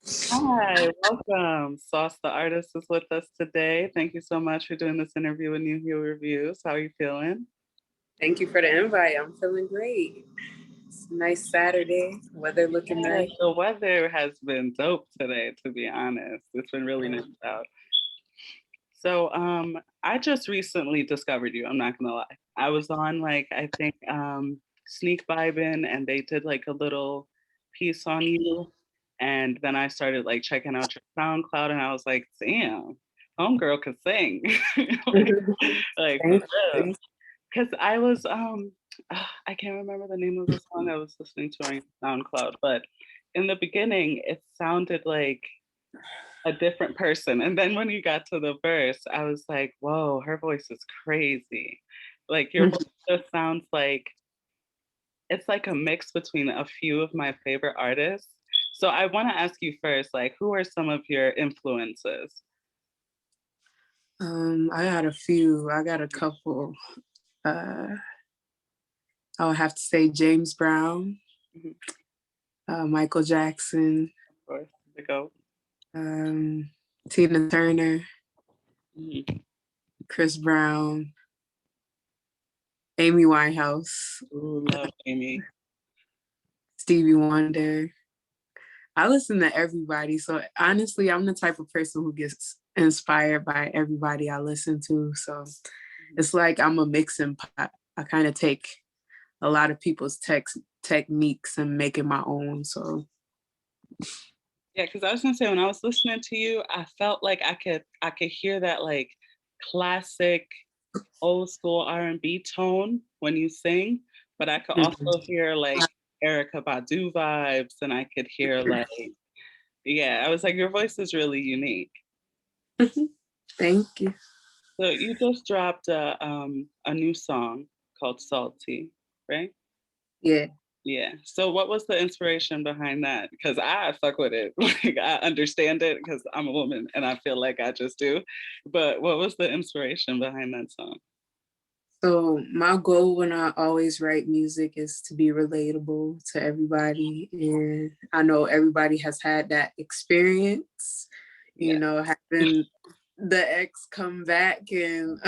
Hi, welcome. Sauce the artist is with us today. Thank you so much for doing this interview with New Hero Reviews. How are you feeling? Thank you for the invite. I'm feeling great. It's a nice Saturday. Weather looking Yeah, nice. the weather has been dope today, to be honest. It's been really nice out. So, I just recently discovered you. I'm not gonna lie. I was on I think Sneak Vibin', and they did like a little piece on you, and then I started like checking out your SoundCloud, and I was like, damn, homegirl could sing, like for Thank real. you. Because I was I can't remember the name of the song I was listening to on SoundCloud, but in the beginning it sounded like a different person. And then when you got to the verse, I was like, whoa, her voice is crazy. Like your voice just sounds like it's like a mix between a few of my favorite artists. So I want to ask you first, like, who are some of your influences? I got a few. I got a couple. Uh, I would have to say James Brown, Mhm. Michael Jackson, Of course, the GOAT. um, Tina Turner, Mhm. Chris Brown, Amy Winehouse, Ooh, love Amy. Stevie Wonder. I listen to everybody. So honestly, I'm the type of person who gets inspired by everybody I listen to. So Mhm. it's like I'm a mixing pot. I kind of take a lot of people's techniques and make it my own. So Yeah, because I was gonna say when I was listening to you, I felt like I could hear that like classic old school R&B tone when you sing, but I could mhm. also hear like Erica Badu vibes, and I could hear like, yeah, I was like, your voice is really unique. Thank you. So you just dropped a new song called Salty, right? Yeah. Yeah. So what was the inspiration behind that? Because I fuck with it. Like I understand it because I'm a woman and I feel like I just do. But what was the inspiration behind that song? So my goal when I always write music is to be relatable to everybody. And I know everybody has had that experience, Yeah. having the ex come back and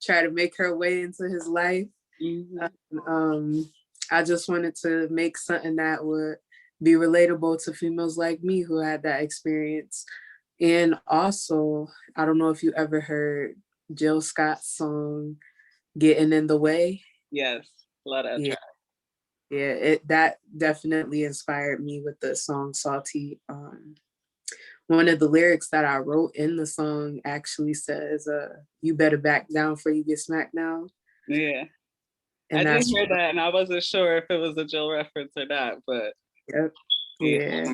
try to make her way into his life. Hmm. Um, I just wanted to make something that would be relatable to females like me who had that experience. And also, I don't know if you ever heard Jill Scott's song "Getting in the Way." Yes. Love that Yeah, track. yeah, it that definitely inspired me with the song "Salty." One of the lyrics that I wrote in the song actually says, "You better back down before you get smacked down," Yeah. I and did that's hear that, and I wasn't sure if it was a Jill reference or not, but yep, yeah, yeah,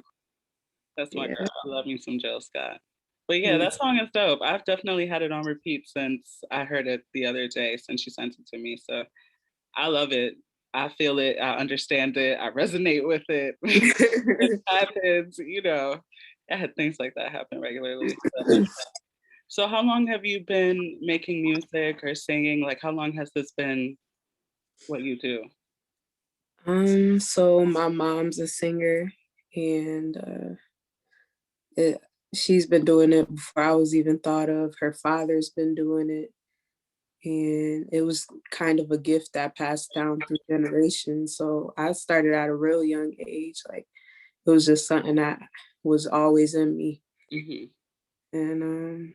that's my girl. yeah. I love me some Jill Scott. But yeah, Me that song is dope. I've definitely had it on repeat since I heard it the other day, since you sent it to me. So I love it. I feel it. I understand it. I resonate with it. It too. happens, I had things like that happen regularly. So how long have you been making music or singing? Like how long has this been what you do? So my mom's a singer, and it, she's been doing it before I was even thought of. Her father's been doing it, and it was kind of a gift that passed down through generations. So I started at a real young age. Like it was just something that was always in me, Hmm. and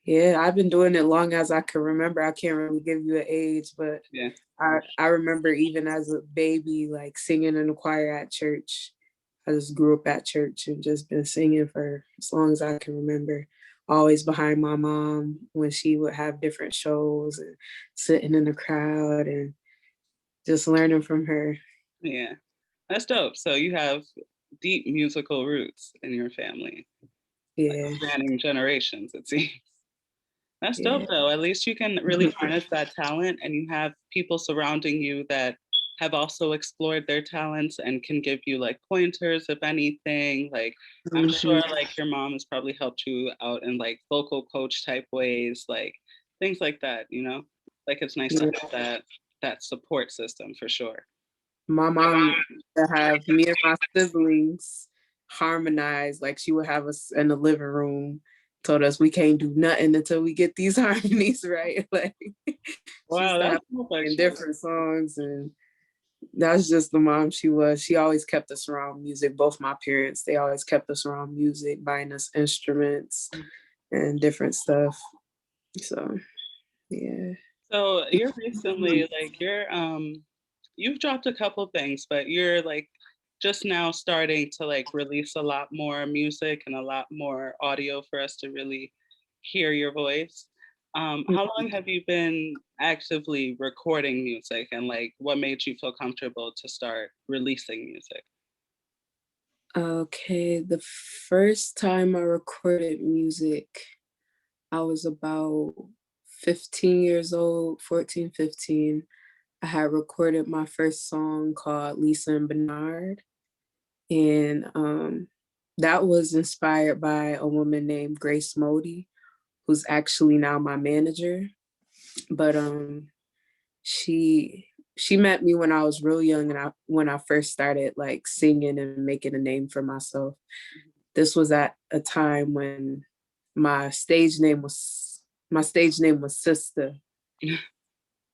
yeah, I've been doing it long as I can remember. I can't really give you an age, but Yeah. I remember even as a baby, like singing in the choir at church. I just grew up at church and just been singing for as long as I can remember. Always behind my mom when she would have different shows and sitting in the crowd and just learning from her. Yeah. That's dope. So you have deep musical roots in your family, like Yeah, spanning generations, it seems. That's dope yeah. though. At least you can really harness that talent and you have people surrounding you that have also explored their talents and can give you like pointers if anything. Like I'm sure Mhm. like your mom has probably helped you out in like vocal coach type ways, like things like that. Like it's nice to Yeah. have that support system for sure. My mom used to have me and my siblings harmonize. Like she would have us in the living room, told us we can't do nothing until we get these harmonies right. Like she used Wow, to have that's so in affectionate. different songs, and that's just the mom she was. She always kept us around music. Both my parents, they always kept us around music, buying us instruments and different stuff. So yeah. So you're recently like you've dropped a couple things, but you're like just now starting to like release a lot more music and a lot more audio for us to really hear your voice. How long have you been actively recording music, and like what made you feel comfortable to start releasing music? Okay, the first time I recorded music, I was about 15 years old, 14, 15. I had recorded my first song called Lisa and Bernard. And that was inspired by a woman named Grace Modi, who's actually now my manager. But she she met me when I was real young, and when I first started like singing and making a name for myself. This was at a time when my stage name was Sister.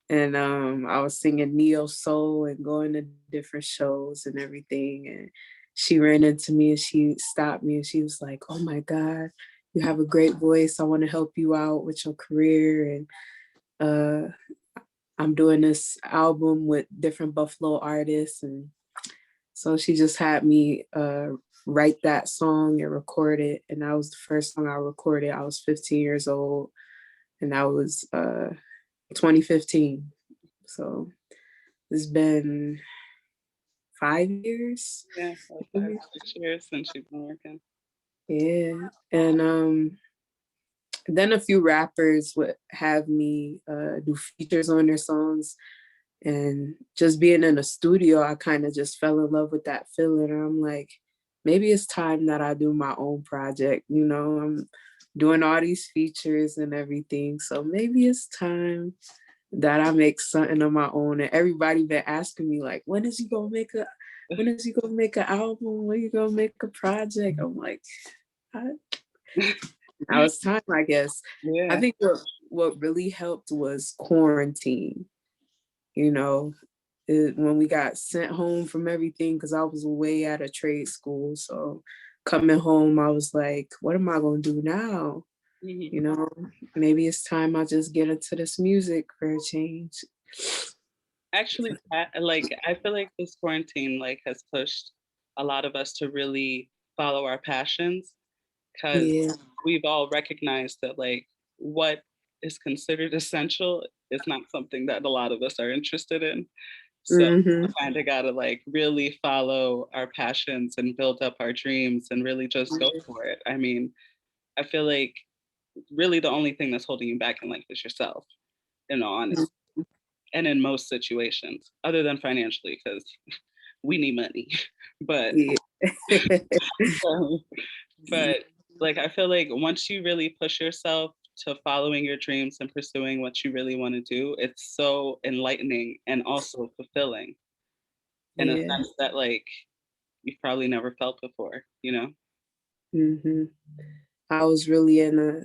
And I was singing neo soul and going to different shows and everything. And she ran into me and she stopped me and she was like, "Oh my God, you have a great voice. I want to help you out with your career. And uh, I'm doing this album with different Buffalo artists." And so she just had me write that song and record it. And that was the first song I recorded. I was 15 years old, and that was 2015. So it's been 5 years. Yeah, like 5 or 6 years since you've been working. Yeah. And then a few rappers would have me do features on their songs. And just being in the studio, I kind of just fell in love with that feeling. I'm like, maybe it's time that I do my own project. You know, I'm doing all these features and everything. So maybe it's time that I make something of my own. And everybody been asking me like, when is he gonna make an album? When you gonna make a project? I'm like, I, now it's time, I guess. I Yeah. think what really helped was quarantine. You know, when we got sent home from everything, because I was way out of trade school. So coming home, I was like, what am I gonna do now? Mhm. You know, maybe it's time I just get into this music for a change. Actually, like I feel like this quarantine like has pushed a lot of us to really follow our passions, because Yeah. we've all recognized that like what is considered essential is not something that a lot of us are interested in. So Hmm. we kind of got to like really follow our passions and build up our dreams and really just go for it. I mean, I feel like really the only thing that's holding you back in life is yourself, in all honesty, and in most situations, other than financially, because we need money. But Yeah. but like I feel like once you really push yourself to following your dreams and pursuing what you really want to do, it's so enlightening and also fulfilling in a Yeah. sense that like you've probably never felt before, you know? Hmm. I was really in a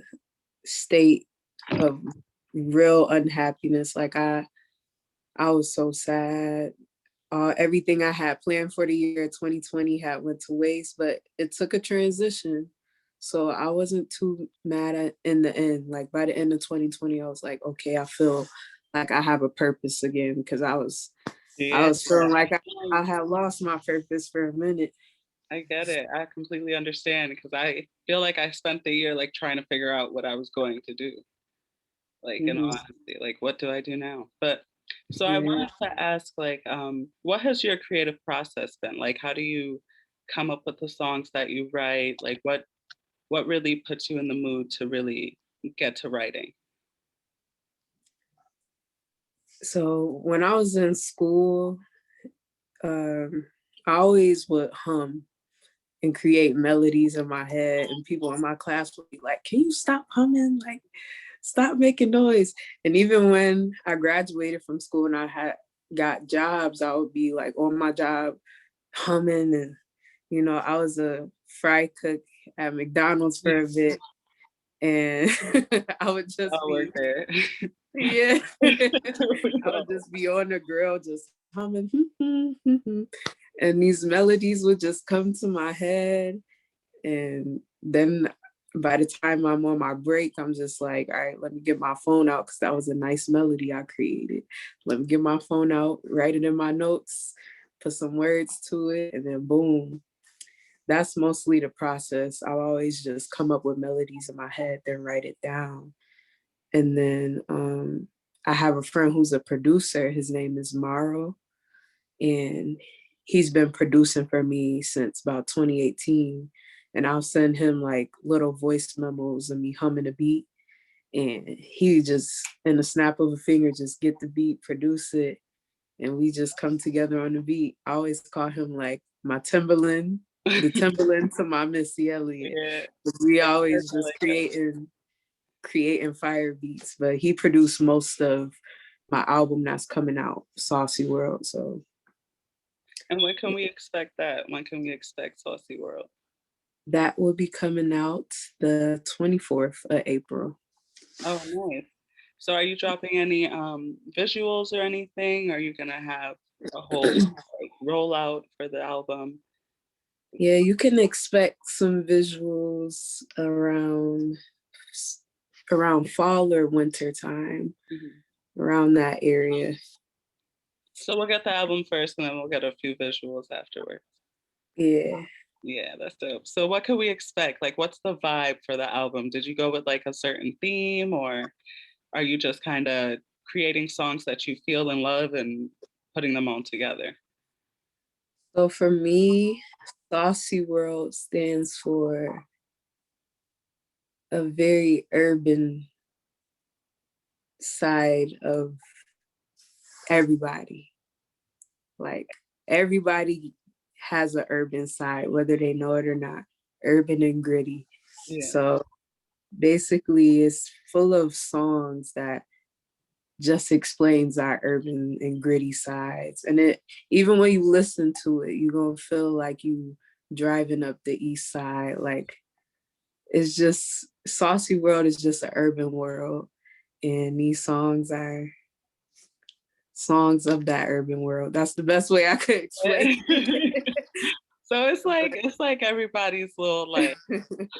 state of real unhappiness. Like I was so sad. Everything I had planned for the year 2020 had went to waste, but it took a transition. So I wasn't too mad at in the end. Like by the end of 2020, I was like, okay, I feel like I have a purpose again, because I Yeah, was feeling like I had lost my purpose for a minute. I get it. I completely understand because I feel like I spent the year like trying to figure out what I was going to do. Like in all Hmm. honesty, like what do I do now? But so I Yeah. wanted to ask like what has your creative process been? Like how do you come up with the songs that you write? Like what really puts you in the mood to really get to writing? So when I was in school, um, I always would hum and create melodies in my head, and people in my class would be like, "Can you stop humming? Like, stop making noise." And even when I graduated from school and I had got jobs, I would be like on my job humming and You know, I was a fry cook at McDonald's for a bit, and I would just I'll work be, there. yeah, I would just be on the grill, just humming, and these melodies would just come to my head. And then by the time I'm on my break, I'm just like, all right, let me get my phone out because that was a nice melody I created. Let me get my phone out, write it in my notes, put some words to it, and then boom. That's mostly the process. I'll always just come up with melodies in my head, then write it down. And then I have a friend who's a producer. His name is Maro, and he's been producing for me since about 2018. And I'll send him like little voice memos of me humming a beat, and he just, in the snap of a finger, just get the beat, produce it, and we just come together on the beat. I always call him like my Timberland, the Timberland to my Missy Elliott. Yeah. We That's always just like it. creating fire beats, but he produced most of my album that's coming out, Saucy World. So And when can we expect that? When can we expect Saucy World? that will be coming out the 24th of April. Oh, nice. So are you dropping any visuals or anything? Are you gonna have a whole like rollout for the album? Yeah, you can expect some visuals around fall or winter time, Mhm. around that area. So we'll get the album first and then we'll get a few visuals afterwards. Yeah. Yeah, that's dope. So what can we expect? Like what's the vibe for the album? Did you go with like a certain theme or are you just kind of creating songs that you feel and love and putting them all together? So for me, Saucy World stands for a very urban side of everybody. Like everybody has an urban side, whether they know it or not, urban and gritty. Yeah. So basically it's full of songs that just explains our urban and gritty sides. And it, even when you listen to it, you're gonna feel like you driving up the east side. Like it's just, Saucy World is just an urban world. And these songs are songs of that urban world. That's the best way I could explain it. So it's like everybody's little like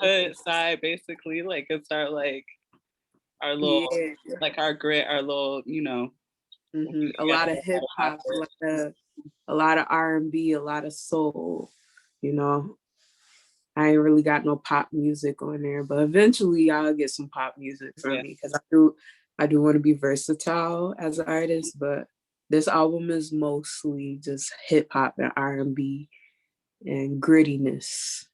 hood side basically. Like it's our little Yeah. like our grit, our little, you know, A lot of hip hop, a lot of R&B, a lot of soul. You know, I ain't really got no pop music on there, but eventually I'll get some pop music from yeah. me because I do want to be versatile as an artist, but this album is mostly just hip hop and R&B and grittiness.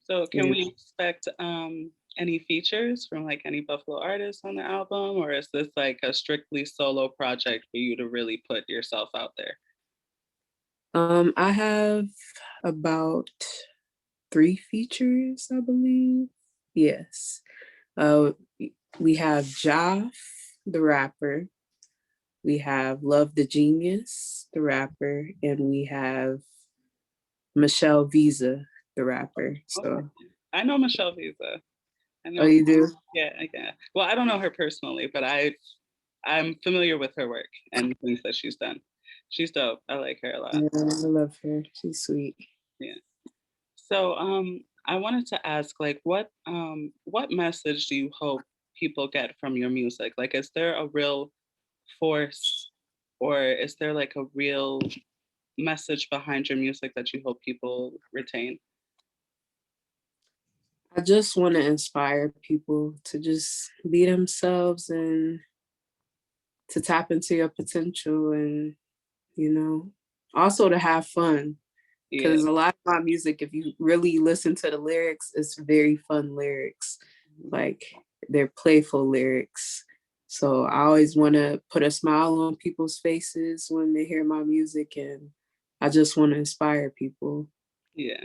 So can You we expect any features from like any Buffalo artists on the album, or is this like a strictly solo project for you to really put yourself out there? I have about 3 features, I believe. Yes. Uh, we have Joff, the rapper. We have Love the Genius, the rapper, and we have Michelle Visa, the rapper. Okay. So, I know Michelle Visa. I oh, know, you do? yeah, yeah. Well, I don't know her personally, but I'm familiar with her work and things that she's done. She's dope. I like her a lot. Yeah, I love her. She's sweet. Yeah. So I wanted to ask like what message do you hope people get from your music? Like is there a real force or is there like a real message behind your music that you hope people retain? I just want to inspire people to just be themselves and to tap into your potential and, you know, also to have fun. Yeah. Because a lot of my music, if you really listen to the lyrics, it's very fun lyrics. Like they're playful lyrics. So I always want to put a smile on people's faces when they hear my music, and I just want to inspire people. Yeah.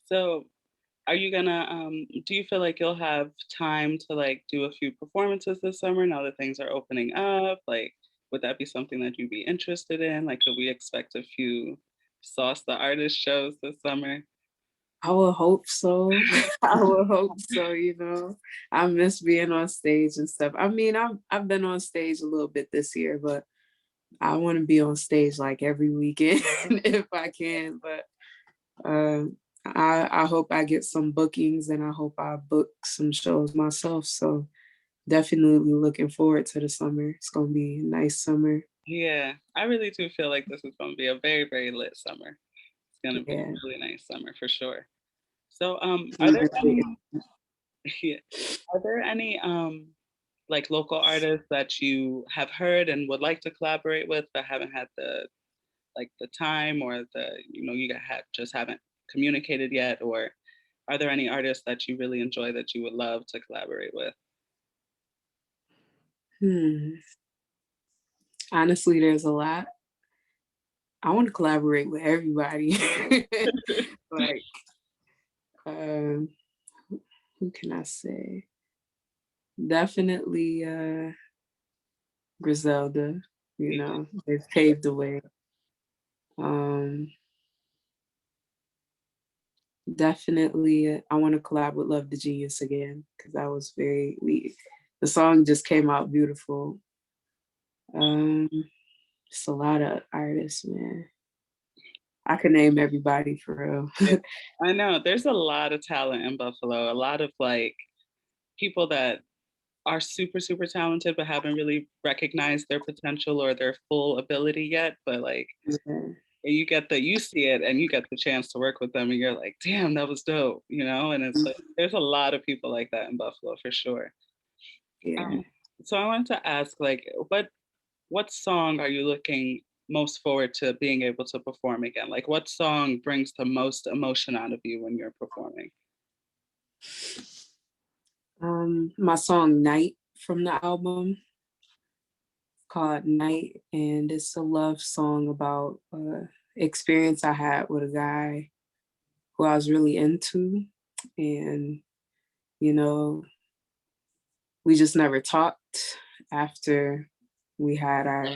So are you gonna do you feel like you'll have time to like do a few performances this summer now that things are opening up? Like would that be something that you'd be interested in? Like could we expect a few Sauce the Artist shows this summer? I would hope so. I would hope so, you know. I miss being on stage and stuff. I mean, I've been on stage a little bit this year, but I want to be on stage like every weekend if I can. But I hope I get some bookings and I hope I book some shows myself. So definitely looking forward to the summer. It's gonna be a nice summer. Yeah, I really do feel like this is going to be a very, very lit summer. It's going to be Yeah. a really nice summer for sure. So, are I'm there really- any, yeah, are there any like local artists that you have heard and would like to collaborate with but haven't had the like the time or the you just haven't communicated yet, or are there any artists that you really enjoy that you would love to collaborate with? Hmm. Honestly, there's a lot. I want to collaborate with everybody. Like, um, who can I say? Definitely Griselda, you know, they've paved the way. Um, definitely I want to collab with Love the Genius again because that was the song just came out beautiful. Um, it's a lot of artists, man. I could name everybody for Yeah, real. I know there's a lot of talent in Buffalo, a lot of like people that are super, super talented but haven't really recognized their potential or their full ability yet. But like Yeah. you see it and you get the chance to work with them and you're like, damn, that was dope, And it's like there's a lot of people like that in Buffalo for sure. Yeah. Um, so I wanted to ask, like, what song are you looking most forward to being able to perform again? Like, what song brings the most emotion out of you when you're performing? My song Night from the album called Night, and it's a love song about experience I had with a guy who I was really into. And, you know, we just never talked after we had our,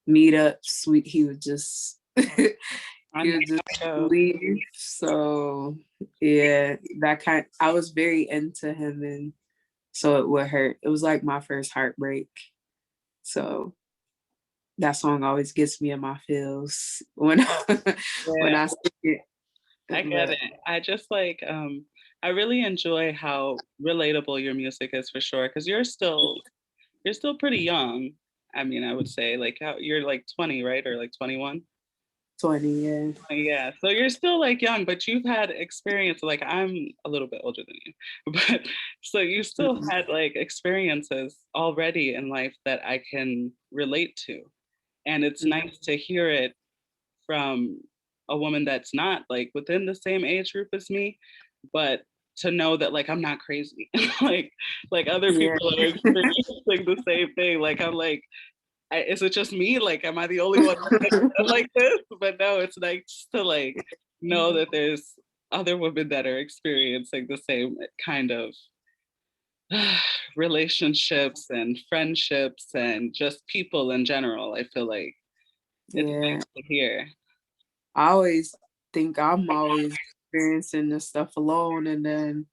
meetups. He would just I he know. would just So, leave. So yeah, I was very into him, and so it would hurt. It was like my first heartbreak. So that song always gets me in my feels when when yeah, I sing it. I get But it. I just like I really enjoy how relatable your music is for sure because you're still pretty young. I mean, I would say like you're like 20, right? Or like 21? 20, yeah. Yeah. So you're still like young, but you've had experience. Like I'm a little bit older than you, but so you still Mhm. had like experiences already in life that I can relate to. And it's nice to hear it from a woman that's not like within the same age group as me, but to know that like I'm not crazy. like like other Yeah. people are experiencing the same thing. Like I'm like, is it just me? Like, am I the only one like this? But no, it's nice to like know that there's other women that are experiencing the same kind of relationships and friendships and just people in general. I feel like it's Yeah. nice to hear. I always think I'm always experiencing this stuff alone. And then,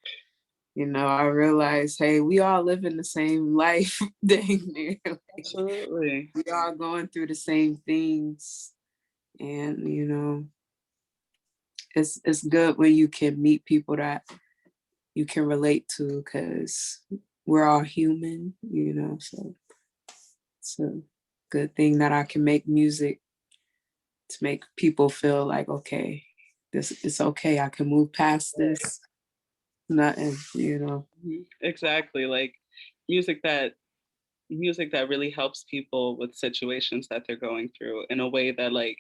I realize, hey, we all live in the same life. Dang near. Like, Absolutely. we all going through the same things. And, it's good when you can meet people that you can relate to because we're all human, so it's a good thing that I can make music to make people feel like, okay, this it's okay. I can move past this. Nothing. Mhm. Exactly. Like music that music that really helps people with situations that they're going through in a way that like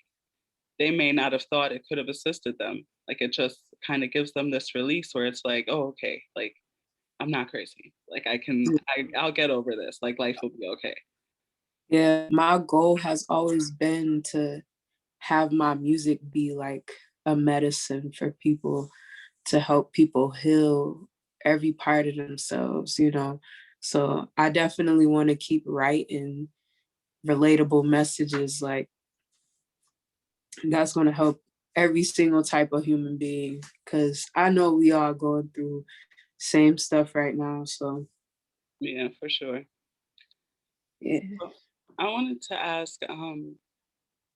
they may not have thought it could have assisted them. Like it just kind of gives them this release where it's like, oh, okay, like I'm not crazy. Like I'll get over this. Like life will be okay. Yeah, my goal has always been to have my music be like a medicine for people to help people heal every part of themselves. So I definitely want to keep writing relatable messages like that's going to help every single type of human being, because I know we all going through same stuff right now. So Yeah, for sure. yeah. Well, I wanted to ask,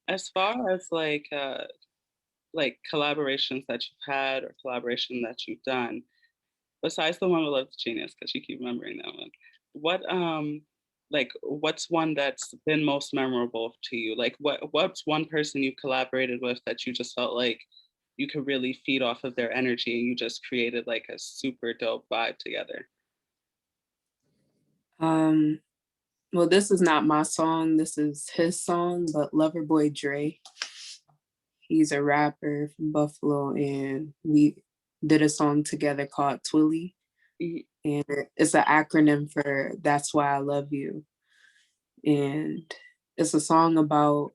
as far as like collaborations that you've had or collaboration that you've done, besides the one with Love Genius, because you keep remembering that one, what like what's one that's been most memorable to you? Like what's one person you collaborated with that you just felt like you could really feed off of their energy and you just created like a super dope vibe together? Um, well, this is not my song. This is his song, but Loverboy Dre. He's a rapper from Buffalo, and we did a song together called Twilly. Mhm. And it's an acronym for That's Why I Love You. And it's a song about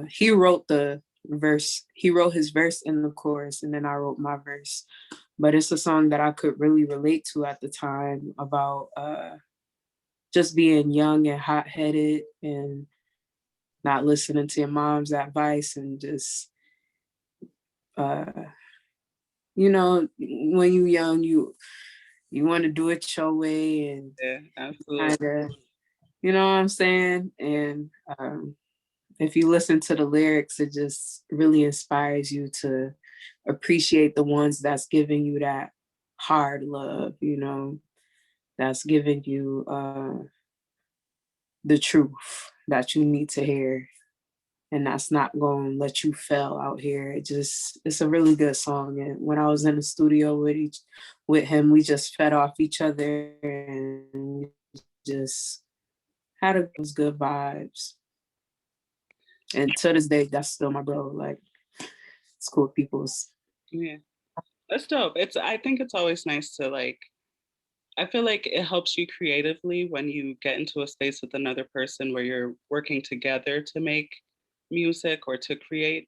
he wrote the verse, he wrote his verse in the chorus, and then I wrote my verse. But it's a song that I could really relate to at the time about just being young and hot-headed and not listening to your mom's advice, and just uh when you young, you want to do it your way, and Yeah, absolutely. kind of, you know what I'm saying? And if you listen to the lyrics, it just really inspires you to appreciate the ones that's giving you that hard love, that's giving you the truth that you need to hear. And that's not going to let you fail out here. It's a really good song. And when I was in the studio with him, we just fed off each other and just had those good vibes. And to this day, that's still my bro. Like, it's cool people's. Yeah. That's dope. I think it's always nice to like I feel like it helps you creatively when you get into a space with another person where you're working together to make music or to create.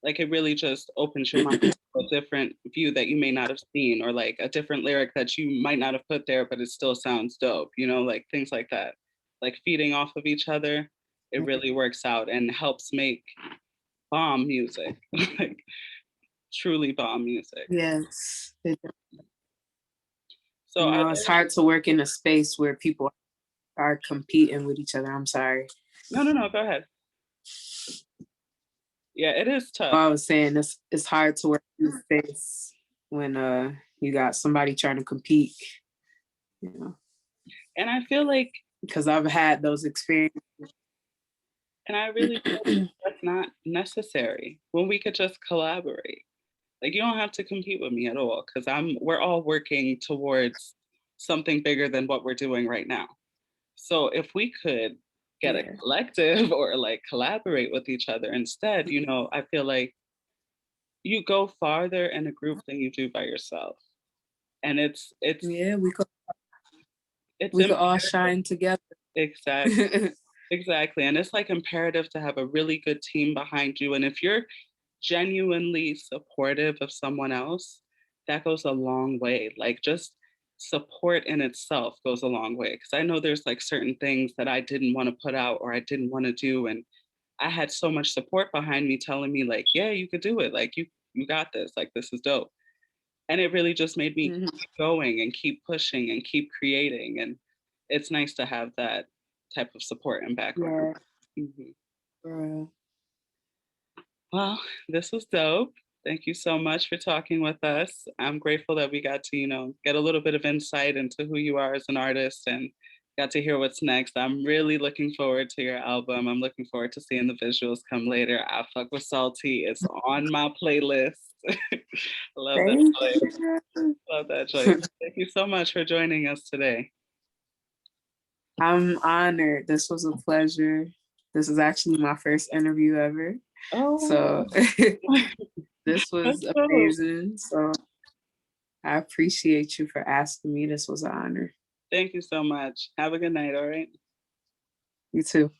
Like it really just opens your mind to a different view that you may not have seen, or like a different lyric that you might not have put there, but it still sounds dope, like things like that. Like feeding off of each other, it really works out and helps make bomb music, like truly bomb music. Yes. So are It's there, hard to work in a space where people are competing with each other. I'm sorry. no, go ahead. Yeah, it is tough. I was saying it's hard to work in a space when you got somebody trying to compete, you know, And I feel like, because I've had those experiences. and I really feel like that's not necessary when we could just collaborate. Like you don't have to compete with me at all because we're all working towards something bigger than what we're doing right now. So if we could get a Yeah. collective or like collaborate with each other instead, I feel like you go farther in a group than you do by yourself. And Yeah, it's we could all imperative. shine together. Exactly. Exactly. And it's like imperative to have a really good team behind you. And if you're genuinely supportive of someone else, that goes a long way. Like just support in itself goes a long way. Cause I know there's like certain things that I didn't want to put out or I didn't want to do. And I had so much support behind me telling me, like, yeah, you could do it. Like you got this. Like this is dope. And it really just made me Mhm. keep going and keep pushing and keep creating. And it's nice to have that type of support and background. Yeah. Mhm. Girl. Well, this was dope. Thank you so much for talking with us. I'm grateful that we got to, get a little bit of insight into who you are as an artist and got to hear what's next. I'm really looking forward to your album. I'm looking forward to seeing the visuals come later. I Fuck with Salty. It's on my playlist. Love that Thank joint. you. Love that joint. Thank you so much for joining us today. I'm honored. This was a pleasure. This is actually my first interview ever. Oh, So this was that's dope. amazing. So I appreciate you for asking me. This was an honor. Thank you so much. Have a good night. All right. You too.